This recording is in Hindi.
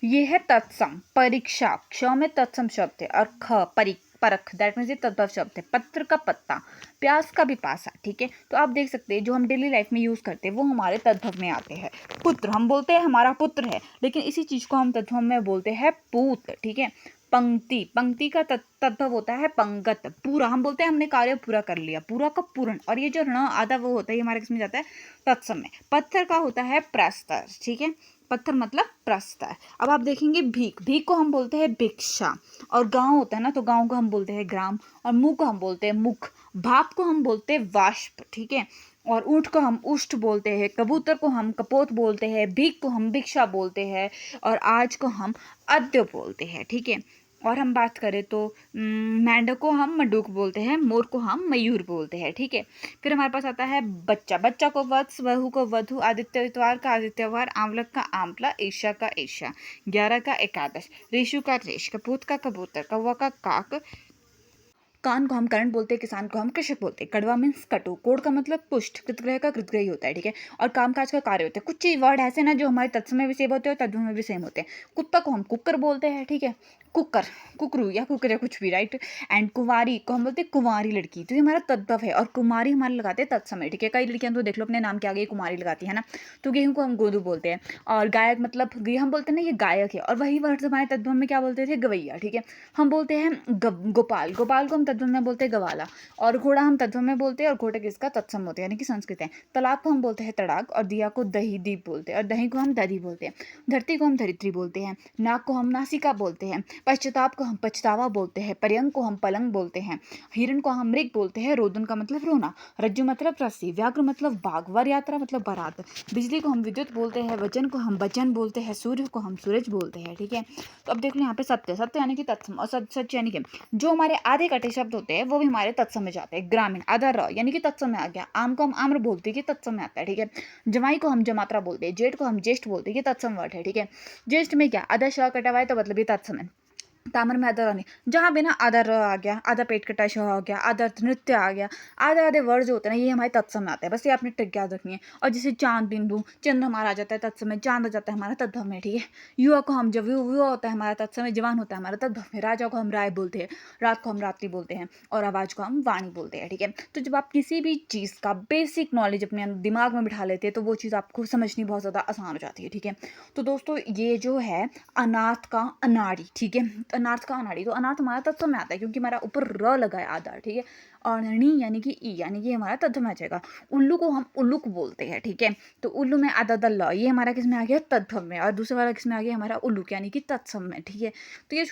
ये है तत्सम, परीक्षा, क्ष में तत्सम शब्द है, और ख परख, दैट मीन्स ये तद्भव शब्द है। पत्र का पत्ता, प्यास का भी पासा, ठीक है। तो आप देख सकते हैं जो हम डेली लाइफ में यूज करते हैं वो हमारे तद्भव में आते हैं। पुत्र हम बोलते हैं हमारा पुत्र है, लेकिन इसी चीज को हम तद्भव में बोलते हैं पूत, ठीक है। पंक्ति, पंक्ति का तद्भव होता है पंगत। पूरा हम बोलते हैं हमने कार्य पूरा कर लिया, पूरा का पूर्ण। और ये जो ऋण आधा वो होता है, ये हमारे किसमें जाता है, तत्सम में। पत्थर का होता है प्रस्तर, ठीक है। पत्थर मतलब प्रस्तर। अब आप देखेंगे भीख, भीख को हम बोलते हैं भिक्षा। और गांव होता है ना, तो गांव को हम बोलते हैं ग्राम। और मुंह को हम बोलते हैं मुख। भाप को हम बोलते हैं वाष्प, ठीक है। और ऊंट को हम उष्ट बोलते हैं। कबूतर को हम कपोत बोलते हैं। भीख को हम भिक्षा बोलते हैं। और आज को हम अद्य बोलते हैं, ठीक है। और हम बात करें तो मेंढक को हम मंडूक बोलते हैं। मोर को हम मयूर बोलते हैं, ठीक है। फिर हमारे पास आता है बच्चा, बच्चा को वत्स, बहू को वधु, आदित्यवार का आदित्यवार, आंवलक का आंवला, ईशा का ईशा, 11 का एकादश, रेशु का रेश, कपूत का कबूतर, कौवा का काक, कान को हम कर्ण बोलते हैं, किसान को हम कृषक बोलते हैं। कड़वा मीन्स कटु, कोड़ का मतलब पुष्ट, कृतग्रह का कृतग्रही होता है, ठीक है। और कामकाज का कार्य होता है। कुछ वर्ड ऐसे ना जो हमारे तत्सम में भी सेम होते हैं और तद्भव में भी सेम होते हैं। कुत्ता को हम कुकर बोलते हैं, ठीक है। कुकर, कुकरू या कुकर या कुछ भी, राइट। एंड कुंवारी को हम बोलते हैं कुंवारी लड़की, तो ये हमारा तद्भव है। और कुमारी हमारे लगाते हैं तत्सम में, ठीक है। कई लड़कियां तो देख लो अपने नाम के आगे कुमारी लगाती है ना। तो गेहूं को हम गोदू बोलते हैं। और गायक मतलब हम बोलते हैं ना ये गायक है। और वही वर्ड हमारे तद्भव में क्या बोलते थे, गवैया, ठीक है। हम बोलते हैं गोपाल, गोपाल को हम तद्भव में बोलते हैं गवाला। और घोड़ा हम तद्भव में बोलते हैं, और घोड़े किसका, तत्सम होते हैं, यानी कि संस्कृत है। तालाब को हम बोलते हैं तड़ाग। और दिया को दही दीप बोलते हैं। और दही को हम दधी बोलते हैं। धरती को हम धरित्री बोलते हैं। नाक को हम नासिका बोलते हैं। पश्चाताप को हम पछतावा बोलते हैं। पर्यंक को हम पलंग बोलते हैं। हिरण को हम मृग बोलते हैं। रोदन का मतलब रोना। रज्जु मतलब रस्सी। व्याघ्र मतलब बाघ। वर यात्रा मतलब बारात। बिजली को हम विद्युत बोलते हैं। वचन को हम वचन बोलते हैं। सूर्य को हम सूरज बोलते हैं, ठीक है। तो अब देख लो यहाँ पे सत्य, सत्य यानी कि तत्सम, और सच यानी कि जो हमारे आधे कटे शब्द होते हैं वो भी हमारे तत्सम में जाते हैं। ग्रामीण, आधा र यानी कि तत्सम में आ गया। आम को हम आम्र बोलते हैं कि तत्सम में आता है, ठीक है। जमाई को हम जमात्रा बोलते हैं। जेठ को हम ज्येष्ठ बोलते हैं कि तत्सम वर्ड है, ठीक है। ज्येष्ठ में क्या आधा श कटा हुआ है, तो मतलब ये तत्सम है। तामर में आधा र नहीं, जहाँ भी ना आधा र आ गया, आधा पेट कटा श आ गया, आधा नृत्य आ गया, आधे आधे वर्ड जो होते हैं ना ये हमारे तत्सम में आते हैं। बस ये आपने ट्रिक याद रखनी है। और जैसे चांद बिंदु, चंद्र हमारा आ जाता है तत्सम में, चांद आ जाता है हमारा तद्भव में, ठीक है। युवा को हम जब युवा होता है हमारा तत्सम में, जवान होता है हमारा तद्भव में। राजा को हम राय बोलते हैं। रात को हम रात्रि बोलते हैं। और आवाज को हम वाणी बोलते हैं, ठीक है। तो जब आप किसी भी चीज़ का बेसिक नॉलेज अपने दिमाग में बिठा लेते हैं तो वो चीज़ आपको समझनी बहुत ज़्यादा आसान हो जाती है, ठीक है। तो दोस्तों ये जो है अनाथ का अनाड़ी, ठीक है। अनाथ का अनाड़ी, तो अनाथ हमारा तत्व में आता है क्योंकि हमारा ऊपर र लगा है आधा, ठीक है। अणनी यानी कि ई, यानी कि हमारा तत्व में आ जाएगा। उल्लू को हम उल्लुक बोलते हैं, ठीक है। तो उल्लू में आधा दल्ला, ये हमारा किस में आ गया, तत्व में। और दूसरे वाला किस में आ गया, हमारा उल्लुक यानी कि तत्सम में, ठीक है। तो ये